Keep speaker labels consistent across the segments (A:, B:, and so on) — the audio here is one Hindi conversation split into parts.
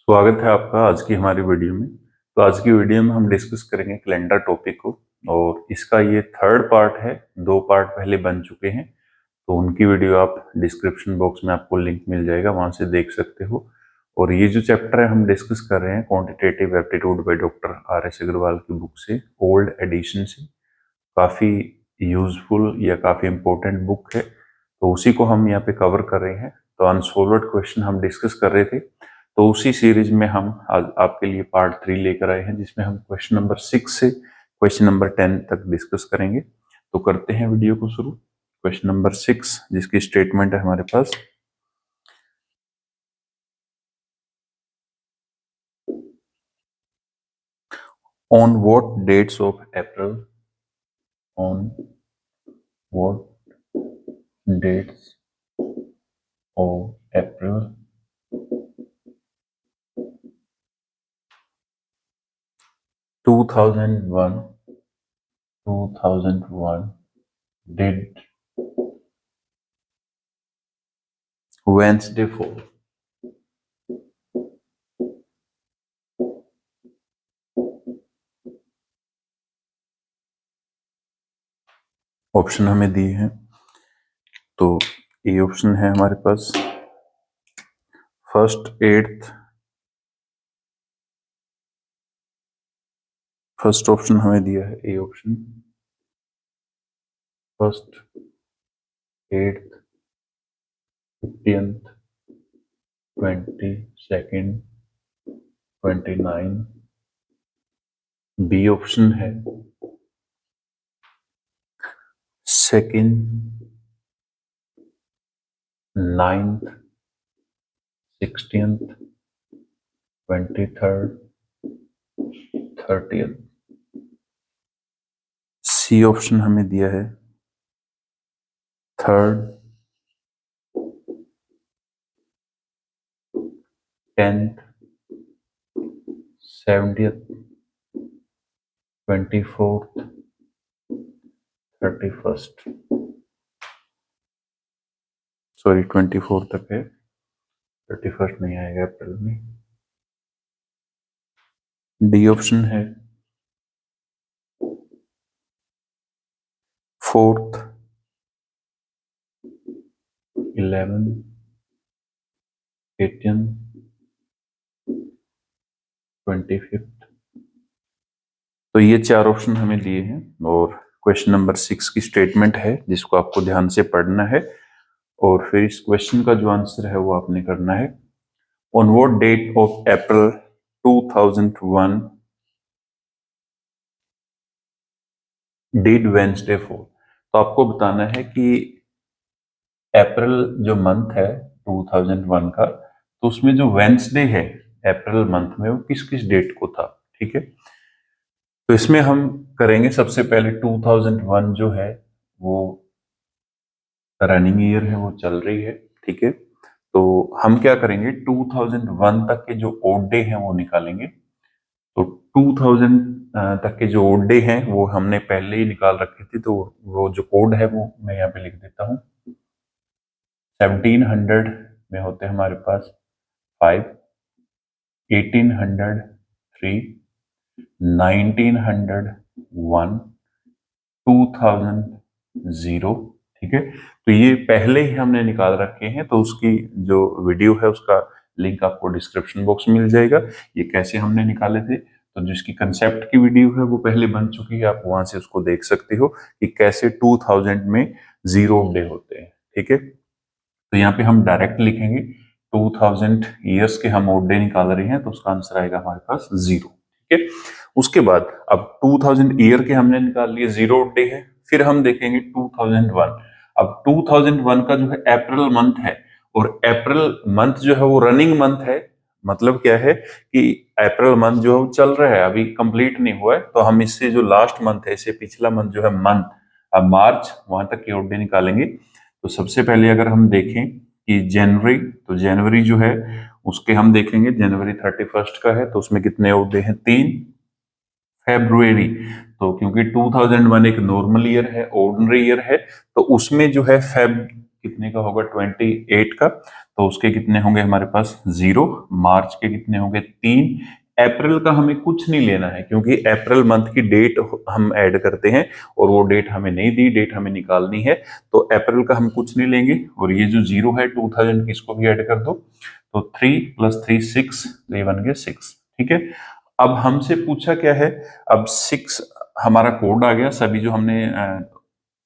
A: स्वागत है आपका आज की हमारी वीडियो में। तो आज की वीडियो में हम डिस्कस करेंगे कैलेंडर टॉपिक को और इसका ये थर्ड पार्ट है। दो पार्ट पहले बन चुके हैं, तो उनकी वीडियो आप डिस्क्रिप्शन बॉक्स में आपको लिंक मिल जाएगा, वहां से देख सकते हो। और ये जो चैप्टर है हम डिस्कस कर रहे हैं quantitative aptitude by doctor R S Agarwal की बुक से, ओल्ड एडिशन से। काफ़ी यूजफुल या काफ़ी इंपॉर्टेंट बुक है, तो उसी को हम यहाँ पे कवर कर रहे हैं। तो अनसॉल्व्ड क्वेश्चन हम डिस्कस कर रहे थे, तो उसी सीरीज में हम आज आपके लिए पार्ट 3 लेकर आए हैं, जिसमें हम क्वेश्चन नंबर 6 से क्वेश्चन नंबर 10 तक डिस्कस करेंगे। तो करते हैं वीडियो को शुरू। क्वेश्चन नंबर 6 जिसकी स्टेटमेंट है हमारे पास, on what dates of April, on what dates of April 2001 did Wednesday fall? Option हमें दिए हैं, तो ये ऑप्शन है हमारे पास फर्स्ट 8th। फर्स्ट ऑप्शन हमें दिया है A option, first 8th 15th 22nd 29। B option है second 9th 16th 23rd 30th। C option हमें दिया है third 10th 70th 24th 31st। Sorry 24 तक है, 31st नहीं आएगा अप्रैल में। डी ऑप्शन है 4th 11th 18th 25th। तो ये चार ऑप्शन हमें दिए हैं और क्वेश्चन नंबर 6 की स्टेटमेंट है, जिसको आपको ध्यान से पढ़ना है और फिर इस क्वेश्चन का जो आंसर है वो आपने करना है। On what date of April 2001 did Wednesday fall? तो आपको बताना है कि अप्रैल जो मंथ है 2001 का, तो उसमें जो वेंसडे है अप्रैल मंथ में वो किस किस डेट को था। ठीक है, तो इसमें हम करेंगे सबसे पहले 2001 जो है वो रनिंग ईयर है, वो चल रही है। ठीक है, तो हम क्या करेंगे 2001 तक के जो ओड डे हैं वो निकालेंगे। तो 2000 तक के जो ओड डे हैं वो हमने पहले ही निकाल रखे थे, तो वो जो कोड है वो मैं यहाँ पे लिख देता हूँ। 1700 में होते हैं हमारे पास 5, 1800 3, 1900 1, 2000 0। ठीक है, तो ये पहले ही हमने निकाल रखे हैं, तो उसकी जो वीडियो है उसका लिंक आपको डिस्क्रिप्शन बॉक्स में मिल जाएगा। ये कैसे हमने निकाले थे, तो जिसकी कंसेप्ट की वीडियो है वो पहले बन चुकी है, आप वहां से उसको देख सकते हो कि कैसे 2000 में 0 डे होते हैं। ठीक है, तो यहाँ पे हम डायरेक्ट लिखेंगे 2000 ईयर्स के हम ओड डे निकाल रहे हैं, तो उसका आंसर आएगा हमारे पास 0। ठीक है, उसके बाद अब 2000 ईयर के हमने निकाल लिए, 0 डे है। फिर हम देखेंगे 2001। अब 2001 का जो है अप्रैल मंथ है, और अप्रैल मंथ जो है वो रनिंग मंथ है। मतलब क्या है कि अप्रैल मंथ जो है वो चल रहा है, अभी कंप्लीट नहीं हुआ है, तो हम इससे जो लास्ट मंथ है, इससे पिछला मंथ जो है मंथ, अब मार्च वहां तक के ओड डे निकालेंगे। तो सबसे पहले अगर हम देखें कि जनवरी, तो जनवरी जो है उसके हम देखेंगे, जनवरी 31 का है, तो उसमें कितने ओड डे हैं? 3। फेब्रुएरी, तो क्योंकि 2001 एक नॉर्मल ईयर है, ऑर्डिनरी ईयर है, तो उसमें जो है फेब कितने का होगा 28 का, तो उसके कितने होंगे हमारे पास 0। मार्च के कितने होंगे 3। अप्रैल का हमें कुछ नहीं लेना है क्योंकि अप्रैल मंथ की डेट हम ऐड करते हैं और वो डेट हमें नहीं दी, डेट हमें निकालनी है, तो अप्रैल का हम कुछ नहीं लेंगे। और ये जो 0 है 2000 की, इसको भी ऐड कर दो, तो 3 + 3 6, तो ये बन गया 6। ठीक है, अब हमसे पूछा क्या है, अब 6 हमारा कोड आ गया, सभी जो हमने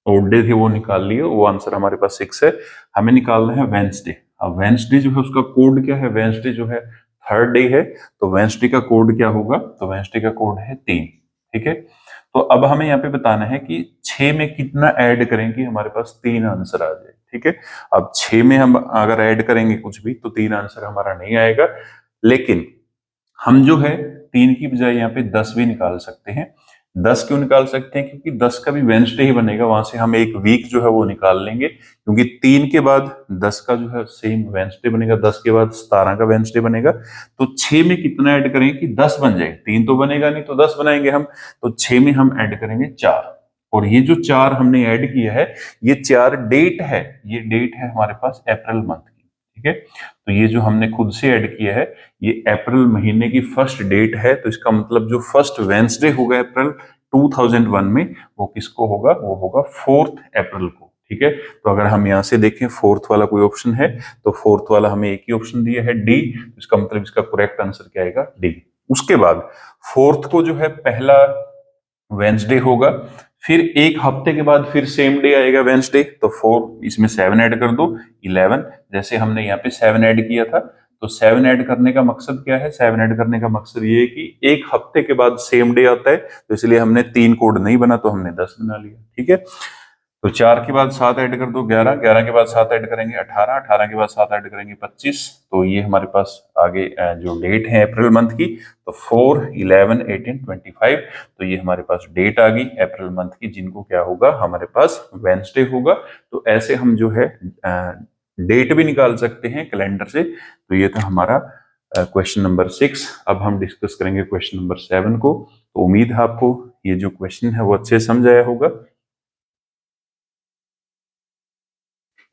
A: ओड डे थे वो निकाल लिए, वो आंसर हमारे पास 6 है। हमें निकालना है वेंसडे। अब वेंसडे जो है उसका कोड क्या है, वेंसडे जो है थर्ड डे है, तो वेंसडे का कोड क्या होगा, तो वेंसडे का कोड है 3। ठीक है, तो अब हमें यहाँ पे बताना है कि 6 में कितना ऐड करें कि हमारे पास 3 आंसर आ जाए। ठीक है, अब 6 में हम अगर ऐड करेंगे कुछ भी तो 3 आंसर हमारा नहीं आएगा, लेकिन हम जो है 3 की बजाय यहाँ पे 10 भी निकाल सकते हैं। 10 क्यों निकाल सकते हैं, क्योंकि 10 का भी वेंसडे ही बनेगा, वहां से हम एक वीक जो है वो निकाल लेंगे, क्योंकि 3 के बाद 10 का जो है सेम वेंसडे बनेगा, 10 के बाद 17 का वेंसडे बनेगा। तो 6 में कितना ऐड करेंगे कि 10 बन जाए, 3 तो बनेगा नहीं, तो 10 बनाएंगे हम, तो 6 में हम ऐड करेंगे 4। और ये जो 4 हमने ऐड किया है, ये 4 डेट है, ये डेट है हमारे पास अप्रैल मंथ की। ठीक है, तो ये जो हमने खुद से ऐड किया है, ये अप्रैल महीने की फर्स्ट डेट है, तो इसका मतलब जो फर्स्ट वेंसडे होगा अप्रैल 2001 में, वो किसको होगा, वो होगा 4 अप्रैल को। ठीक है, तो अगर हम यहां से देखें 4 वाला कोई ऑप्शन है, तो 4 वाला हमें एक ही ऑप्शन दिया है डी, इसका मतलब इसका करेक्ट आंसर क्या आएगा, डी। उसके बाद 4 को जो है पहला वेंसडे होगा, फिर एक हफ्ते के बाद फिर सेम डे आएगा वेंसडे, तो 4 इसमें 7 ऐड कर दो 11। जैसे हमने यहाँ पे 7 ऐड किया था, तो 7 ऐड करने का मकसद क्या है, 7 ऐड करने का मकसद ये है कि एक हफ्ते के बाद सेम डे आता है, तो इसलिए हमने 3 कोड नहीं बना, तो हमने 10 बना लिया। ठीक है, तो 4 के बाद 7 ऐड कर दो 11, 11 के बाद 7 ऐड करेंगे 18, 18 के बाद 7 ऐड करेंगे 25। तो ये हमारे पास आगे जो डेट है अप्रैल मंथ की, तो 4, 11, 18, 25, तो ये हमारे पास डेट आ गई अप्रैल मंथ की, जिनको क्या होगा हमारे पास वेंसडे होगा। तो ऐसे हम जो है डेट भी निकाल सकते हैं कैलेंडर से। तो ये था हमारा क्वेश्चन नंबर 6। अब हम डिस्कस करेंगे क्वेश्चन नंबर 7 को। तो उम्मीद है आपको ये जो क्वेश्चन है वो अच्छे से समझ आया होगा।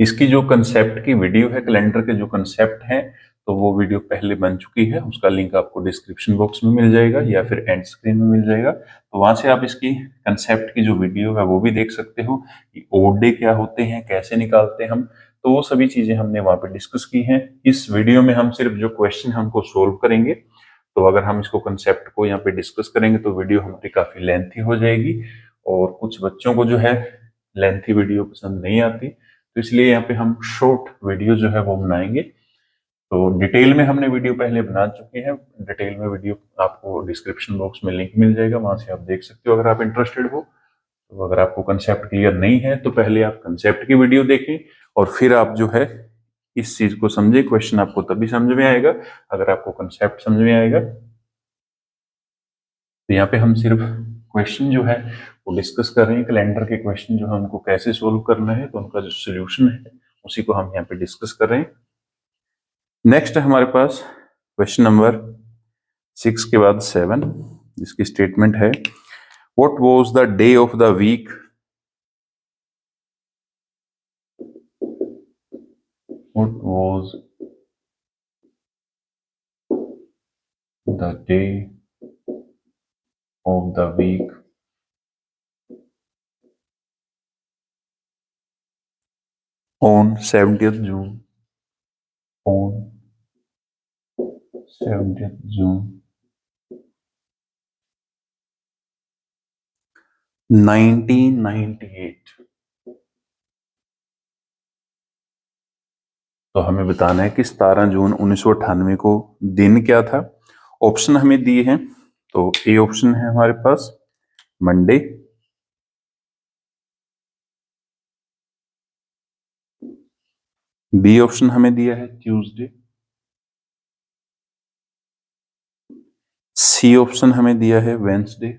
A: इसकी जो कंसेप्ट की वीडियो है, कैलेंडर के जो कंसेप्ट हैं, तो वो वीडियो पहले बन चुकी है, उसका लिंक आपको डिस्क्रिप्शन बॉक्स में मिल जाएगा या फिर एंड स्क्रीन में मिल जाएगा, तो वहां से आप इसकी कंसेप्ट की जो वीडियो है वो भी देख सकते हो कि ओड डे क्या होते हैं, कैसे निकालते हैं हम, तो वो सभी चीजें हमने वहां पे डिस्कस की हैं। इस वीडियो में हम सिर्फ जो क्वेश्चन हमको सोल्व करेंगे, तो अगर हम इसको कंसेप्ट को यहाँ पे डिस्कस करेंगे तो वीडियो हमारी काफी लेंथी हो जाएगी, और कुछ बच्चों को जो है लेंथी वीडियो पसंद नहीं आती, तो इसलिए यहाँ पे हम शॉर्ट वीडियो जो है वो बनाएंगे। तो डिटेल में हमने वीडियो पहले बना चुके हैं, डिटेल में वीडियो आपको डिस्क्रिप्शन बॉक्स में लिंक मिल जाएगा, वहां से आप देख सकते हो अगर आप इंटरेस्टेड हो। तो अगर आपको कंसेप्ट क्लियर नहीं है तो पहले आप कंसेप्ट की वीडियो देखें और फिर आप जो है इस चीज को समझे। क्वेश्चन आपको तभी समझ में आएगा अगर आपको कंसेप्ट समझ में आएगा। तो यहाँ पे हम सिर्फ क्वेश्चन जो है वो डिस्कस कर रहे हैं, कैलेंडर के क्वेश्चन जो है उनको कैसे सोल्व करना है, तो उनका जो सोल्यूशन है उसी को हम यहाँ पे डिस्कस कर रहे हैं। नेक्स्ट है हमारे पास क्वेश्चन नंबर 6 के बाद 7, जिसकी स्टेटमेंट है what was the day of the week, what was the day of the week on 70th June, on 70th June 1998। तो हमें बताना है कि 17 जून 1998 को दिन क्या था। ऑप्शन हमें दिए हैं, तो ए ऑप्शन है हमारे पास मंडे, बी ऑप्शन हमें दिया है ट्यूसडे, सी ऑप्शन हमें दिया है वेंसडे,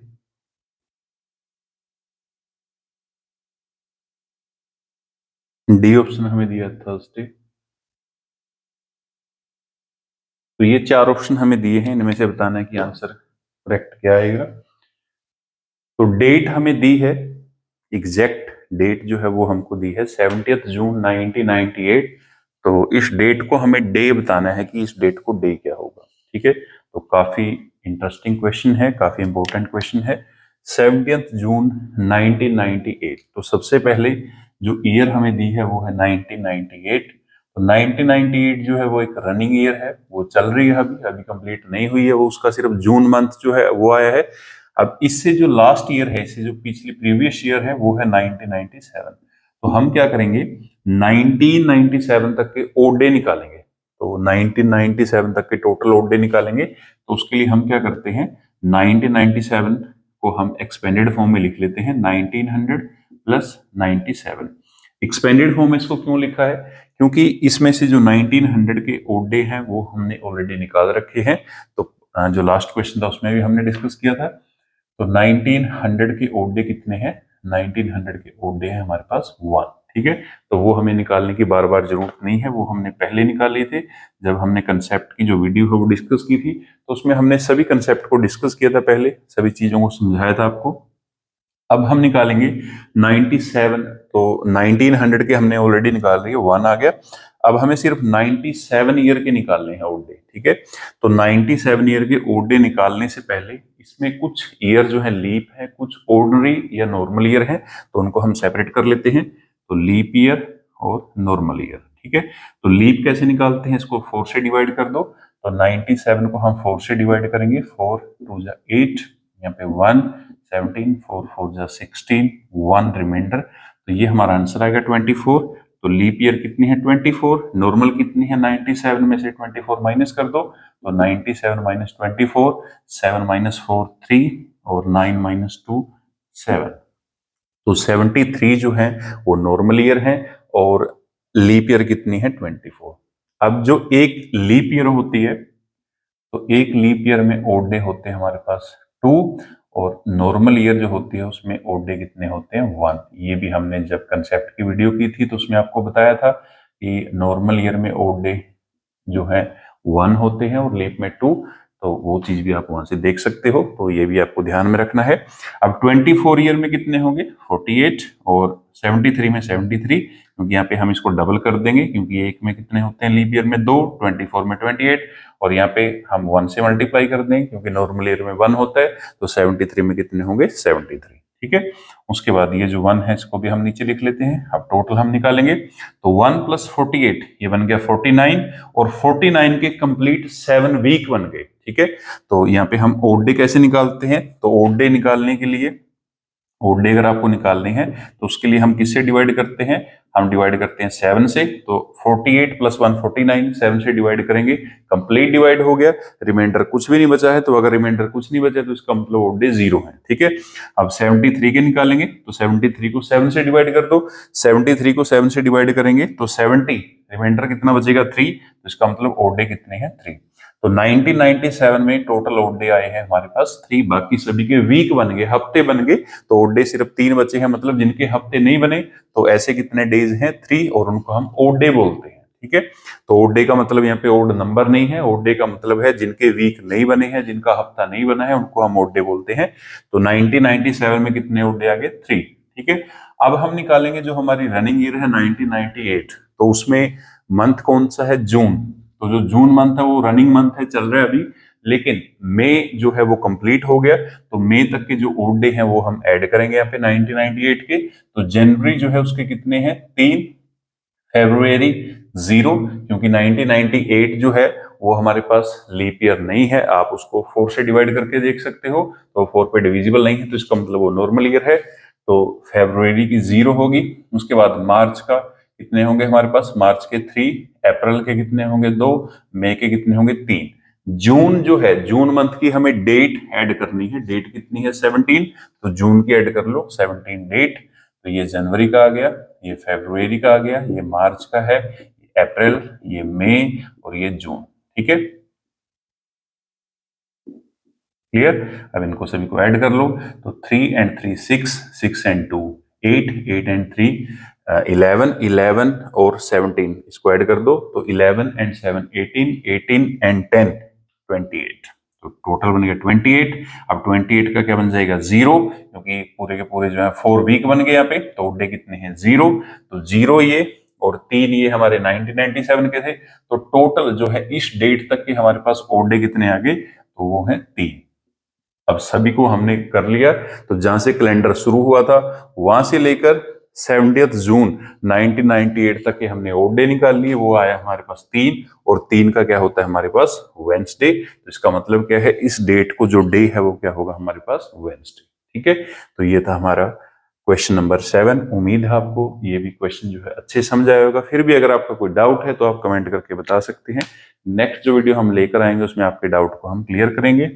A: डी ऑप्शन हमें दिया है थर्सडे। तो ये 4 ऑप्शन हमें दिए हैं, इनमें से बताना है कि आंसर करेक्ट क्या आएगा। तो डेट हमें दी है एग्जैक्ट डेट जो है वो हमको दी है 70 जून 1998। तो इस डेट को हमें डे बताना है कि इस डेट को डे क्या होगा। ठीक है, तो काफी इंटरेस्टिंग क्वेश्चन है, काफी इंपॉर्टेंट क्वेश्चन है। 70 जून 1998, तो सबसे पहले जो ईयर हमें दी है वो है 1998। तो 1998 जो है वो एक रनिंग ईयर है, वो चल रही है, अभी अभी कंप्लीट नहीं हुई है, वो उसका सिर्फ जून मंथ जो है वो आया है। अब इससे जो लास्ट ईयर है, इससे जो पिछली प्रीवियस ईयर है वो है 1997। तो हम क्या करेंगे, 1997 तक के ओड डे निकालेंगे। तो 1997 तक के टोटल ओड डे निकालेंगे। तो उसके लिए हम क्या करते हैं, 1997 को हम एक्सपेंडेड फॉर्म में लिख लेते हैं, 1900 प्लस 97। एक्सपेंडेड फॉर्म में इसको क्यों लिखा है, क्योंकि इसमें से जो 1900 के ओड डे हैं वो हमने ऑलरेडी निकाल रखे हैं। तो जो लास्ट क्वेश्चन था उसमें भी हमने डिस्कस किया था। तो 1900 के ओड डे कितने हैं, 1900 के ओड डे है हमारे पास 1। ठीक है, तो वो हमें निकालने की बार बार जरूरत नहीं है, वो हमने पहले निकाल लिए थे जब हमने कंसेप्ट की जो वीडियो है वो डिस्कस की थी। तो उसमें हमने सभी कंसेप्ट को डिस्कस किया था, पहले सभी चीजों को समझाया था आपको। अब हम निकालेंगे 97। तो 1900 के हमने ऑलरेडी निकाल लिए, 1 आ गया। अब हमें सिर्फ 97 ईयर के निकालने हैं ओड डे। ठीक है, तो 97 ईयर के ओड डे निकालने से पहले इसमें कुछ ईयर जो है लीप है, कुछ ऑर्डिनरी या नॉर्मल ईयर है, तो उनको हम सेपरेट कर लेते हैं। तो लीप ईयर और नॉर्मल ईयर। ठीक है, तो लीप कैसे निकालते हैं, इसको 4 से डिवाइड कर दो। तो 97 को हम 4 से डिवाइड करेंगे, 4 2 8, यहाँ पे 1 17, 4 4 जा 16, 1 रिमाइंडर। तो ये हमारा आंसर आएगा 24। तो लीप ईयर कितनी है, 24। नॉर्मल कितनी है, 97 में से 24 माइनस कर दो। तो 97 माइनस 24, 7 माइनस 4 3, और 9 माइनस 2 7। तो 73 जो है वो नॉर्मल ईयर है, और लीप ईयर कितनी है, 24। अब जो एक लीप ईयर होती है, तो एक लीप ईयर में ओड डे होते हैं हमारे पास 2, और नॉर्मल ईयर जो होती है उसमें ओड डे कितने होते हैं, 1। ये भी हमने जब कंसेप्ट की वीडियो की थी तो उसमें आपको बताया था कि नॉर्मल ईयर में ओड डे जो है 1 होते हैं और लीप में 2। तो वो चीज भी आप वहां से देख सकते हो, तो ये भी आपको ध्यान में रखना है। अब 24 ईयर में कितने होंगे, 48, और 73 में 73, क्योंकि यहाँ पे हम इसको डबल कर देंगे, क्योंकि एक में कितने होते हैं लीप ईयर में 2, 24 में 28, और यहाँ पे हम 1 से मल्टीप्लाई कर देंगे क्योंकि नॉर्मल ईयर में 1 होता है। तो 73 में कितने होंगे, 73। ठीक है, उसके बाद ये जो 1 है इसको भी हम नीचे लिख लेते हैं। अब टोटल हम निकालेंगे, तो 1 प्लस 48 ये बन गया 49, और 49 के कंप्लीट 7 वीक बन गए। ठीक है, तो यहाँ पे हम ओड डे कैसे निकालते हैं, तो ओड डे निकालने के लिए, ओड डे अगर आपको निकालने हैं तो उसके लिए हम किससे डिवाइड करते हैं, हम डिवाइड करते हैं 7 से। तो 48 प्लस 1 49, 7 से डिवाइड करेंगे, कंप्लीट डिवाइड हो गया, रिमाइंडर कुछ भी नहीं बचा है। तो अगर रिमाइंडर कुछ नहीं बचा तो इसका मतलब ओड डे 0 है। ठीक है, अब 73 के निकालेंगे, तो 73 को 7 से डिवाइड कर दो। 73 को 7 से डिवाइड करेंगे तो 70, रिमाइंडर कितना बचेगा, 3। तो इसका मतलब ओड डे कितने हैं, 3। तो 1997 में टोटल ओड डे आए हैं हमारे पास 3, बाकी सभी के वीक बन गए, हफ्ते बन गए। तो ओड डे सिर्फ 3 बचे हैं, मतलब जिनके हफ्ते नहीं बने तो ऐसे कितने डेज हैं, 3, और उनको हम ओड डे बोलते हैं। ठीक है, तो ओड डे का मतलब यहाँ पे ओड नंबर नहीं है, ओड डे का मतलब है जिनके वीक नहीं बने हैं, जिनका हफ्ता नहीं बना है, उनको हम ओड डे बोलते हैं। तो 1997 में कितने ओड डे आ गए, 3। ठीक है, अब हम निकालेंगे जो हमारी रनिंग ईयर है 1998, तो उसमें मंथ कौन सा है, जून। तो जो जून मंथ है वो रनिंग मंथ है, चल रहा है अभी, लेकिन मई जो है वो कंप्लीट हो गया। तो मई तक के जो ओड डे हैं वो हम ऐड करेंगे यहाँ पे 1998 के। तो जनवरी जो है उसके कितने हैं, 3, फरवरी 0, क्योंकि 1998 जो है वो हमारे पास लीप ईयर नहीं है, आप उसको 4 से डिवाइड करके देख सकते हो, तो 4 पे डिविजिबल नहीं है, तो इसका मतलब वो नॉर्मल ईयर है। तो फरवरी की 0 होगी। उसके बाद मार्च का कितने होंगे हमारे पास, मार्च के 3, अप्रैल के कितने होंगे, 2, मई के कितने होंगे, 3। जून जो है, जून मंथ की हमें डेट ऐड करनी है, डेट कितनी है, 17। तो जून की ऐड कर लो, 17 डेट। तो ये जनवरी का आ गया, ये फरवरी का आ गया, ये मार्च का है, ये अप्रैल, ये मई, और ये जून। ठीक है, क्लियर। अब इनको सभी को ऐड कर लो। तो 3 and 3 6, 6 and 2 8, 8 and 3 11, 11 और 17 इसको ऐड कर दो। तो 11 and 7 18, 18 and 10 28। तो टोटल बन गया 28। अब 28 का क्या बन जाएगा 0, क्योंकि पूरे के पूरे जो है 4 वीक बन गए यहाँ पे, तो डे कितने हैं 0, तो 0 ये और 3 ये हमारे 1997 के थे, तो टोटल जो है इस डेट तक के हमारे पास ओड डे कितने आ गए, तो वो है 3। अब सभी को हमने कर लिया, तो जहां से कैलेंडर शुरू हुआ था वहां से लेकर 70 जून 1998 तक के हमने ओड डे निकाल लिए, वो आया हमारे पास 3, और 3 का क्या होता है हमारे पास वेंसडे, तो इसका मतलब क्या है इस डेट को जो डे है वो क्या होगा हमारे पास वेंसडे। ठीक है, तो ये था हमारा क्वेश्चन नंबर 7। उम्मीद है आपको ये भी क्वेश्चन जो है अच्छे समझ आया होगा। फिर भी अगर आपका कोई डाउट है तो आप कमेंट करके बता सकते हैं। नेक्स्ट जो वीडियो हम लेकर आएंगे उसमें आपके डाउट को हम क्लियर करेंगे।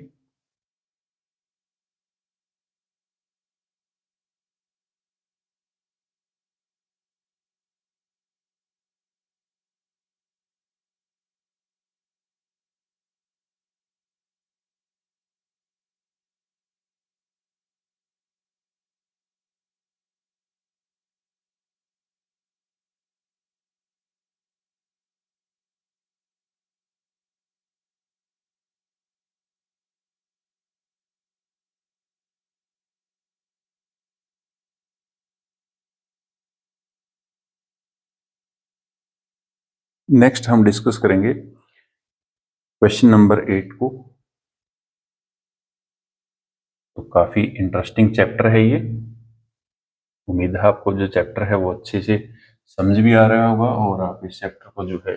A: नेक्स्ट हम डिस्कस करेंगे क्वेश्चन नंबर 8 को। तो काफी इंटरेस्टिंग चैप्टर है ये। उम्मीद है आपको जो चैप्टर है वो अच्छे से समझ भी आ रहा होगा और आप इस चैप्टर को जो है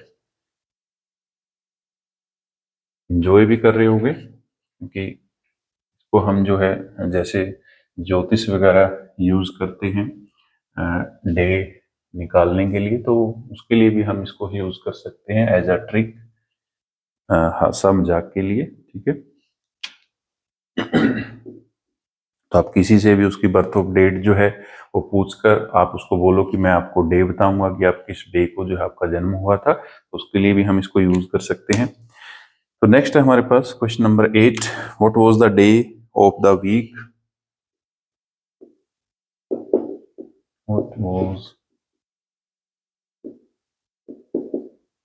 A: एंजॉय भी कर रहे होंगे, क्योंकि इसको हम जो है जैसे ज्योतिष वगैरह यूज करते हैं डे निकालने के लिए, तो उसके लिए भी हम इसको यूज कर सकते हैं एज अ ट्रिक, हासा मजाक के लिए। ठीक है, तो आप किसी से भी उसकी बर्थ ऑफ डेट जो है वो पूछकर आप उसको बोलो कि मैं आपको डे बताऊंगा कि आप किस डे को जो है आपका जन्म हुआ था, तो उसके लिए भी हम इसको यूज कर सकते हैं। तो नेक्स्ट है हमारे पास question number 8। What was the day of the week? What was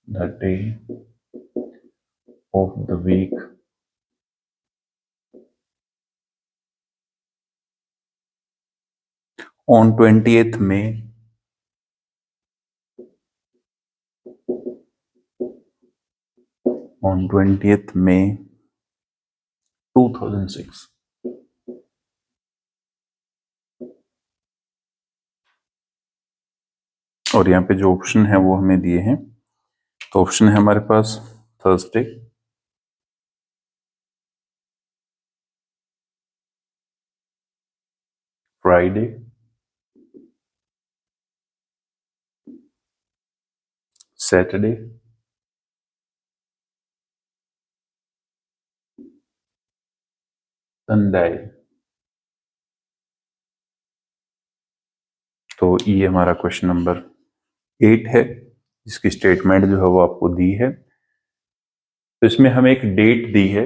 A: the day of the week on 20th May on 20th May 2006। और यहाँ पे जो ऑप्शन है वो हमें दिए हैं, तो ऑप्शन है हमारे पास थर्सडे, फ्राइडे, सैटरडे, संडे। तो ये हमारा क्वेश्चन नंबर 8 है, जिसकी स्टेटमेंट जो है वो आपको दी है। तो इसमें हमें एक डेट दी है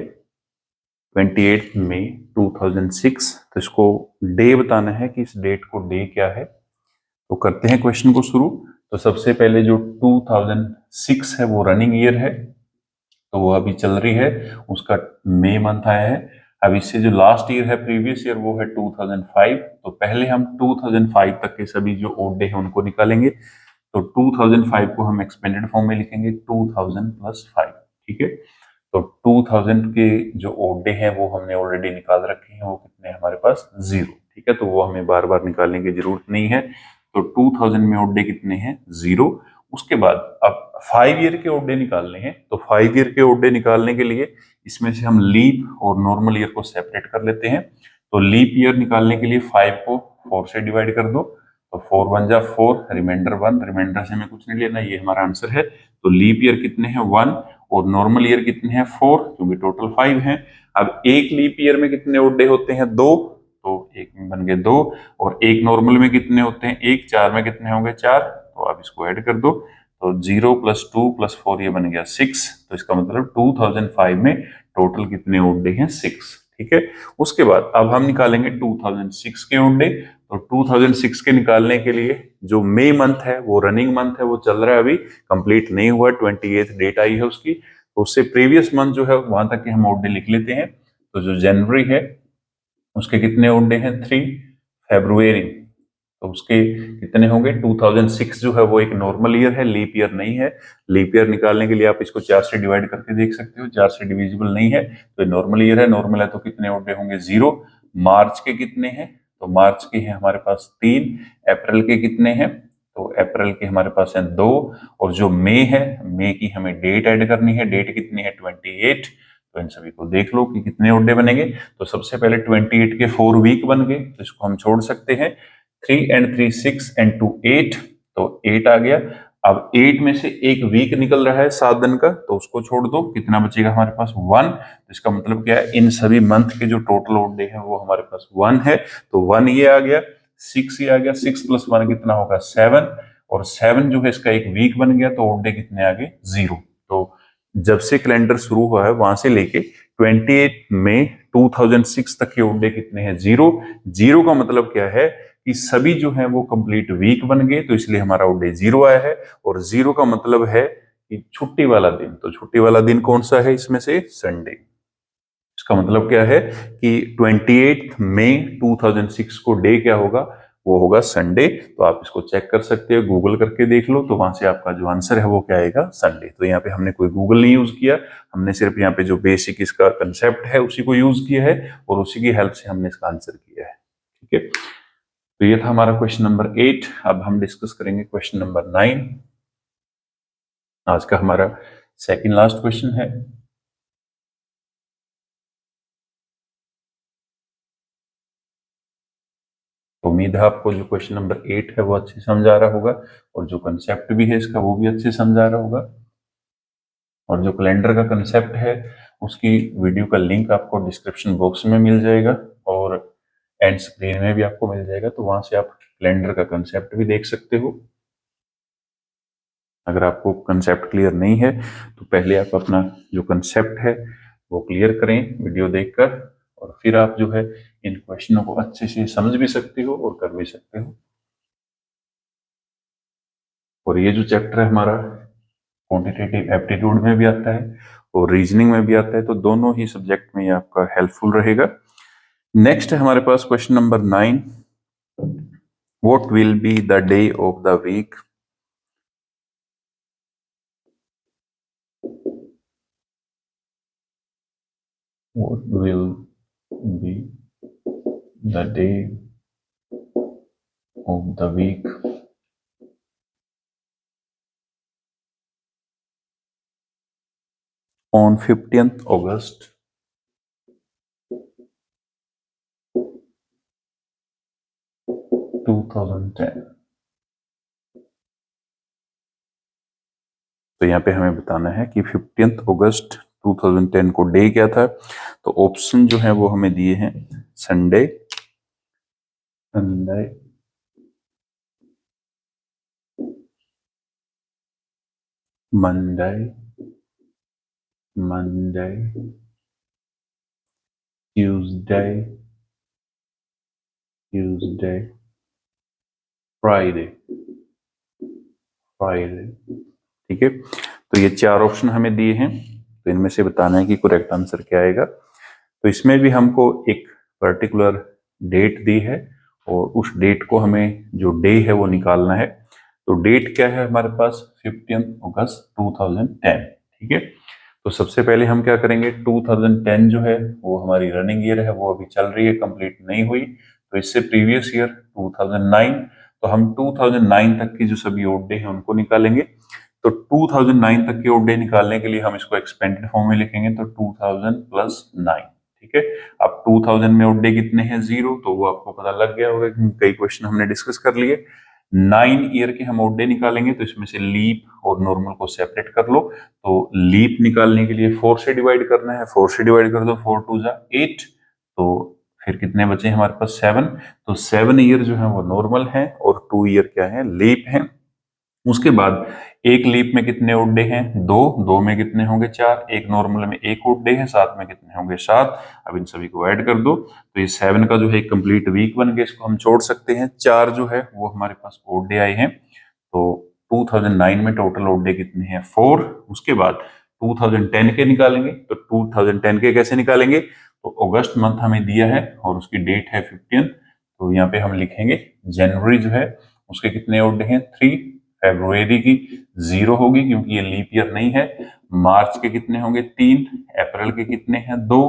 A: 28 मई 2006, तो इसको डे बताना है कि इस डेट को डे क्या है। तो करते हैं क्वेश्चन को शुरू। तो सबसे पहले जो 2006 है वो रनिंग ईयर है, तो वो अभी चल रही है, उसका मई मंथ आया है। अब इससे जो लास्ट ईयर है प्रीवियस ईयर वो है 2005, तो पहले हम 2005 तक के सभी जो ओड डे हैं उनको निकालेंगे। तो 2005 को हम एक्सपेंडेड फॉर्म में लिखेंगे 2000 प्लस 5। ठीक है, तो 2000 के जो ओड डे हैं वो हमने ऑलरेडी निकाल रखे हैं, वो कितने हमारे पास 0। ठीक है, तो वो हमें बार बार निकालने की जरूरत नहीं है। तो 2000 में ओड डे कितने हैं 0। उसके बाद अब 5 ईयर के ओड डे निकालने हैं, तो 5 ईयर के ओड डे निकालने के लिए इसमें से हम लीप और नॉर्मल ईयर को सेपरेट कर लेते हैं। तो लीप ईयर निकालने के लिए 5 को 4 से डिवाइड कर दो, तो 4 1 जा 4, रिमाइंडर 1, रिमाइंडर से हमें कुछ नहीं लेना, ये हमारा आंसर है। तो लीप ईयर कितने हैं 1, और नॉर्मल ईयर कितने हैं 4, क्योंकि टोटल 5 हैं। अब एक लीप ईयर में कितने ओड डे होते हैं 2, तो एक में बन गए 2, और एक नॉर्मल में कितने होते हैं 1, 4 में कितने होंगे 4, तो आप इसको ऐड कर दो। तो 0 + 2 + 4 ये बन गया 6, तो इसका मतलब 2005 में टोटल कितने ओड डे हैं 6। ठीक है, उसके बाद अब हम निकालेंगे 2006 के ओड डे। तो 2006 के निकालने के लिए जो मई मंथ है वो रनिंग मंथ है, वो चल रहा है, अभी कंप्लीट नहीं हुआ, 28th डेट आई है उसकी। तो उससे प्रीवियस मंथ जो है वहां तक के हम ओड डे लिख लेते हैं। तो जो जनवरी है उसके कितने ओड डे हैं? 3। फरवरी तो उसके कितने होंगे? 2006 जो है वो एक नॉर्मल ईयर है, लीप ईयर नहीं है। लीप ईयर निकालने के लिए आप इसको 4 से डिवाइड करके देख सकते हो, 4 से डिविजिबल नहीं है तो नॉर्मल ईयर है। नॉर्मल है तो कितने ओड डे होंगे? 0। मार्च के कितने हैं? तो मार्च के हैं हमारे पास 3। अप्रैल के कितने हैं? तो अप्रैल के हमारे पास हैं 2। और जो मई है, मई की हमें डेट ऐड करनी है। डेट कितनी है? 28। तो इन सभी को देख लो कि कितने ओड डे बनेंगे। तो सबसे पहले 28 के 4 वीक बन गए तो इसको हम छोड़ सकते हैं। 3 and 3 6 and 2 8 तो 8 आ गया। अब 8 में से एक वीक निकल रहा है 7 दिन का तो उसको छोड़ दो, कितना बचेगा हमारे पास? 1। इसका मतलब क्या है? इन सभी मंथ के जो टोटल ओड डे है वो हमारे पास 1 है। तो 1 ये आ गया, 6 ये आ गया, 6 + 1 कितना होगा? 7। और 7 जो है इसका एक वीक बन गया तो ओड डे कितने आ गए? 0। तो जब से कैलेंडर शुरू हुआ है वहां से लेके 28 मई 2006 तक के ओड डे कितने हैं? 0। 0 का मतलब क्या है कि सभी जो है वो कंप्लीट वीक बन गए तो इसलिए हमारा ओड डे 0 आया है। और 0 का मतलब है कि छुट्टी वाला दिन। तो छुट्टी वाला दिन कौन सा है इसमें से? संडे। इसका मतलब क्या है कि 28 मई 2006 को डे क्या होगा? वो होगा संडे। तो आप इसको चेक कर सकते हो, गूगल करके देख लो, तो वहां से आपका जो आंसर है वो क्या आएगा? संडे। तो यहाँ पे हमने कोई गूगल नहीं यूज किया, हमने सिर्फ यहाँ पे जो बेसिक इसका कंसेप्ट है उसी को यूज किया है और उसी की हेल्प से हमने इसका आंसर किया है। ठीक है, तो ये था हमारा क्वेश्चन नंबर 8। अब हम डिस्कस करेंगे क्वेश्चन नंबर 9। आज का हमारा सेकंड लास्ट क्वेश्चन है। उम्मीद है आपको जो क्वेश्चन नंबर 8 है वो अच्छे समझ आ रहा होगा और जो कंसेप्ट भी है इसका वो भी अच्छे समझ आ रहा होगा। और जो कैलेंडर का कंसेप्ट है उसकी वीडियो का लिंक आपको डिस्क्रिप्शन बॉक्स में मिल जाएगा और एंड स्क्रीन में भी आपको मिल जाएगा, तो वहां से आप कैलेंडर का कंसेप्ट भी देख सकते हो। अगर आपको कंसेप्ट क्लियर नहीं है तो पहले आप अपना जो कंसेप्ट है वो क्लियर करें वीडियो देखकर, और फिर आप जो है इन क्वेश्चनों को अच्छे से समझ भी सकते हो और कर भी सकते हो। और ये जो चैप्टर है हमारा क्वांटिटेटिव एप्टीट्यूड में भी आता है और रीजनिंग में भी आता है, तो दोनों ही सब्जेक्ट में ये आपका हेल्पफुल रहेगा। नेक्स्ट है हमारे पास question number 9। What will be the day of the week? What will be the day of the week on 15th August 2010? तो यहाँ पे हमें बताना है कि 15th अगस्त 2010 को डे क्या था। तो ऑप्शन जो है वो हमें दिए हैं Sunday, Sunday, Monday, Monday, Tuesday, Tuesday, Friday, Friday. ठीक है, तो ये 4 ऑप्शन हमें दिए हैं, तो इनमें से बताना है कि करेक्ट आंसर क्या आएगा। तो इसमें भी हमको एक पर्टिकुलर डेट दी है और उस डेट को हमें जो डे है वो निकालना है। तो डेट क्या है हमारे पास? 15 अगस्त 2010। ठीक है, तो सबसे पहले हम क्या करेंगे? 2010 जो है वो हमारी रनिंग ईयर है, वो अभी चल रही है, कंप्लीट नहीं हुई। तो इससे प्रीवियस ईयर 2009, तो हम 2009 तक की जो सभी ओड डे हैं उनको निकालेंगे। तो 2009 तक के ओड डे निकालने के लिए हम इसको एक्सपेंडेड फॉर्म में लिखेंगे, तो 2000 + 9। ठीक है, अब 2000 में ओड डे कितने हैं? 0, तो वो आपको पता लग गया होगा कि कई क्वेश्चन हमने डिस्कस कर लिए। 9 ईयर के हम ओड डे निकालेंगे तो इसमें से लीप और नॉर्मल को सेपरेट कर लो। तो लीप निकालने के लिए 4 से डिवाइड करना है, 4 से डिवाइड कर दो, 4 2 जा 8। तो फिर कितने बचे हमारे पास? 7। तो 7 ईयर जो है वो नॉर्मल है और 2 ईयर क्या है? लीप है। उसके बाद एक लीप में कितने ओड डे हैं? 2। 2 में कितने होंगे? 4। एक नॉर्मल में एक ओड डे है, 7 में कितने होंगे? 7। अब इन सभी को ऐड कर दो तो ये 7 का जो है कंप्लीट वीक बन गया, इसको हम छोड़ सकते हैं। 4 जो है वो हमारे पास ओड डे आए हैं। तो 2009 में टोटल ओड डे कितने हैं? 4। उसके बाद 2010 के निकालेंगे। तो 2010 के कैसे निकालेंगे? तो अगस्त मंथ हमें दिया है और उसकी डेट है 15। तो यहाँ पे हम लिखेंगे जनवरी जो है उसके कितने ओड डे हैं? 3। फरवरी की 0 होगी क्योंकि ये लीप ईयर नहीं है। मार्च के कितने होंगे? 3। अप्रैल के कितने हैं? 2।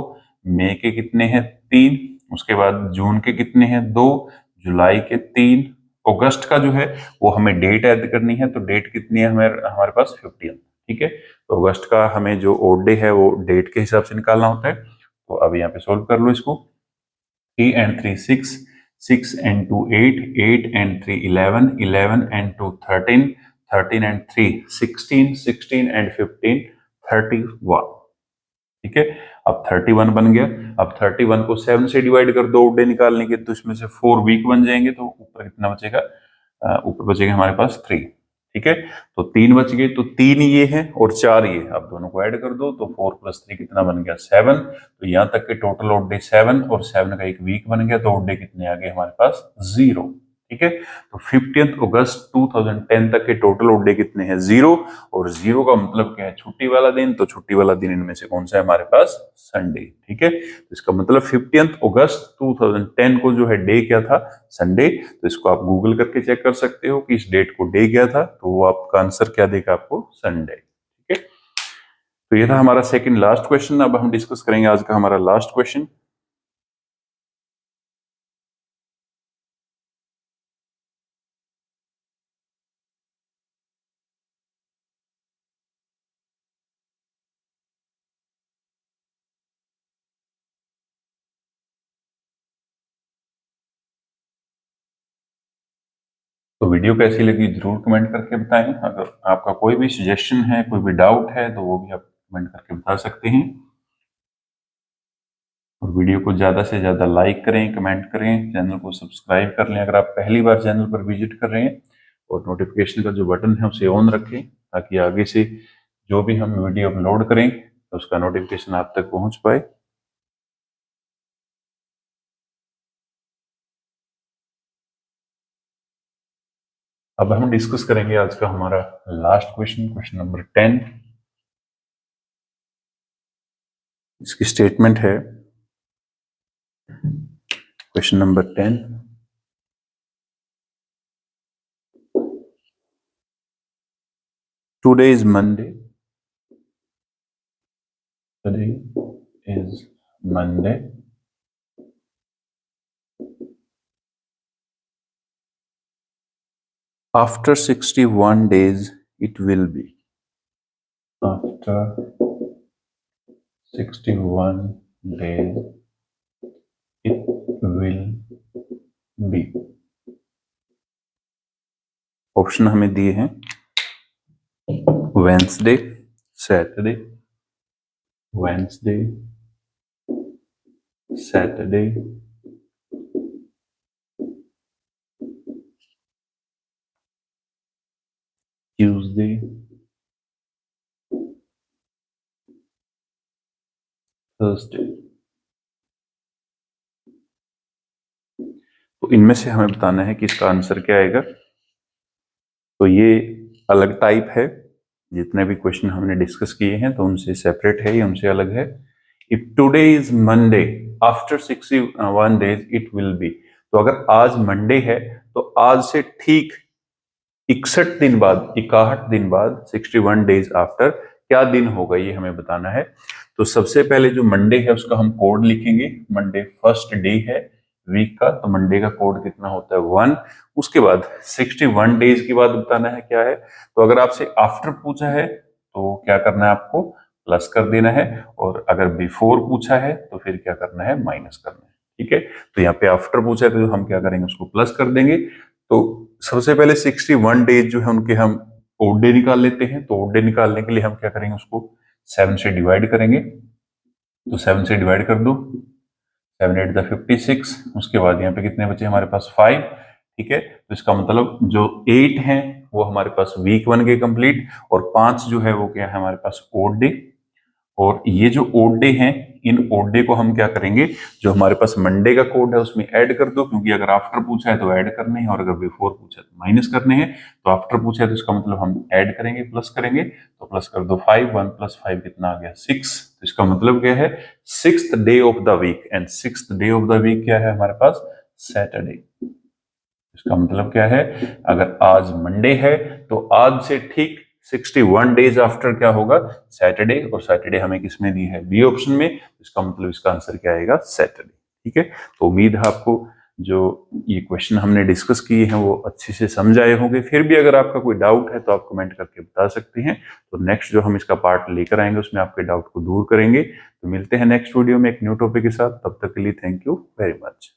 A: मई के कितने हैं? 3। उसके बाद जून के कितने हैं? 2। जुलाई के 3। अगस्त का जो है वो हमें डेट ऐड करनी है। तो डेट कितनी है हमारे पास? 15। ठीक है, तो अगस्त का हमें जो ओड डे है वो डेट के हिसाब से निकालना होता है। तो अब यहाँ पे सोल्व कर लो इसको। 3 and 3 6, 6 and 2 8, 8 and 3 11, 11 and 2 13, 13 and 3 16, 16 and 15 31। ठीक है, अब 31 बन गया। अब 31 को 7 से डिवाइड कर दो डे निकालने के, तो इसमें से 4 वीक बन जाएंगे। तो ऊपर कितना बचेगा? ऊपर बचेगा हमारे पास 3। ठीक है, तो 3 बच गए। तो 3 ये है और 4 ये, अब दोनों को ऐड कर दो तो 4 + 3 कितना बन गया? 7। तो यहाँ तक के टोटल ओड डे 7 और 7 का एक वीक बन गया। तो ओड डे कितने आ गए हमारे पास? 0। ठीक है, तो 15 अगस्त 2010 तक के टोटल ओड डे कितने हैं? 0। और 0 का मतलब क्या है? छुट्टी वाला दिन। तो छुट्टी वाला दिन इनमें से कौन सा है हमारे पास? संडे। ठीक है, तो इसका मतलब 15 अगस्त 2010 को जो है डे क्या था? संडे। तो इसको आप गूगल करके चेक कर सकते हो कि इस डेट को डे क्या था, तो वो आपका आंसर क्या देगा आपको? संडे। ठीक है, तो ये था हमारा सेकंड लास्ट क्वेश्चन। अब हम डिस्कस करेंगे आज का हमारा लास्ट क्वेश्चन। तो वीडियो कैसी लगी जरूर कमेंट करके बताएं। अगर आपका कोई भी सजेशन है, कोई भी डाउट है, तो वो भी आप कमेंट करके बता सकते हैं। और वीडियो को ज़्यादा से ज़्यादा लाइक करें, कमेंट करें, चैनल को सब्सक्राइब कर लें अगर आप पहली बार चैनल पर विजिट कर रहे हैं। और नोटिफिकेशन का जो बटन है उसे ऑन रखें ताकि आगे से जो भी हम वीडियो अपलोड करें तो उसका नोटिफिकेशन आप तक पहुंच पाए। अब हम डिस्कस करेंगे आज का हमारा लास्ट क्वेश्चन, क्वेश्चन नंबर 10। इसकी स्टेटमेंट है, question number 10, today is Monday, today is Monday, after 61 days it will be, after 61 days it will be। Option हमें दिए हैं Wednesday, Saturday, Wednesday, Saturday, Tuesday, Thursday. तो इनमें से हमें बताना है कि इसका आंसर क्या आएगा। तो ये अलग टाइप है, जितने भी क्वेश्चन हमने डिस्कस किए हैं तो उनसे सेपरेट है, ये उनसे अलग है। If today is Monday after 61 days it will be. तो अगर आज मंडे है तो आज से ठीक 61 दिन बाद, 61 दिन बाद, 61 डेज आफ्टर क्या दिन होगा ये हमें बताना है। तो सबसे पहले जो मंडे है उसका हम कोड लिखेंगे। मंडे फर्स्ट डे है वीक का, तो मंडे का कोड कितना होता है? 1। उसके बाद 61 डेज के बाद बताना है क्या है। तो अगर आपसे आफ्टर पूछा है तो क्या करना है आपको? प्लस कर देना है। और अगर बिफोर पूछा है तो फिर क्या करना है? माइनस करना है। ठीक है, तो यहाँ पे आफ्टर पूछा है तो हम क्या करेंगे? उसको प्लस कर देंगे। तो सबसे पहले 61 डेज जो है उनके हम ओड डे निकाल लेते हैं। तो ओड डे निकालने के लिए हम क्या करेंगे? उसको 7 से डिवाइड करेंगे। तो 7 से डिवाइड कर दो, 7 8 56। उसके बाद यहाँ पे कितने बचे हमारे पास? 5। ठीक है, तो इसका मतलब जो 8 हैं वो हमारे पास वीक बन गए कंप्लीट, और 5 जो है वो क्या है हमारे पास? Odd day. और ये जो ओड डे हैं इन ओड डे को हम क्या करेंगे, जो हमारे पास मंडे का कोड है उसमें ऐड कर दो, क्योंकि अगर आफ्टर पूछा है तो ऐड करने हैं और अगर बिफोर पूछा है तो माइनस करने हैं। तो आफ्टर पूछा है तो इसका मतलब हम ऐड करेंगे, प्लस करेंगे, तो प्लस कर दो 5, 1 + 5 कितना आ गया 6। तो इसका मतलब क्या है, 6th day of the week, and 6th day of the week क्या है हमारे पास, सैटरडे। इसका मतलब क्या है, अगर आज मंडे है तो आज से ठीक 61 डेज आफ्टर क्या होगा, सैटरडे, और सैटरडे हमें किसमें दी है, बी ऑप्शन में। इसका मतलब इसका आंसर क्या आएगा, सैटरडे। ठीक है, तो उम्मीद है आपको जो ये क्वेश्चन हमने डिस्कस किए हैं वो अच्छे से समझ आए होंगे। फिर भी अगर आपका कोई डाउट है तो आप कमेंट करके बता सकते हैं। तो नेक्स्ट जो हम इसका पार्ट लेकर आएंगे उसमें आपके डाउट को दूर करेंगे। तो मिलते हैं नेक्स्ट वीडियो में एक न्यू टॉपिक के साथ, तब तक के लिए थैंक यू वेरी मच।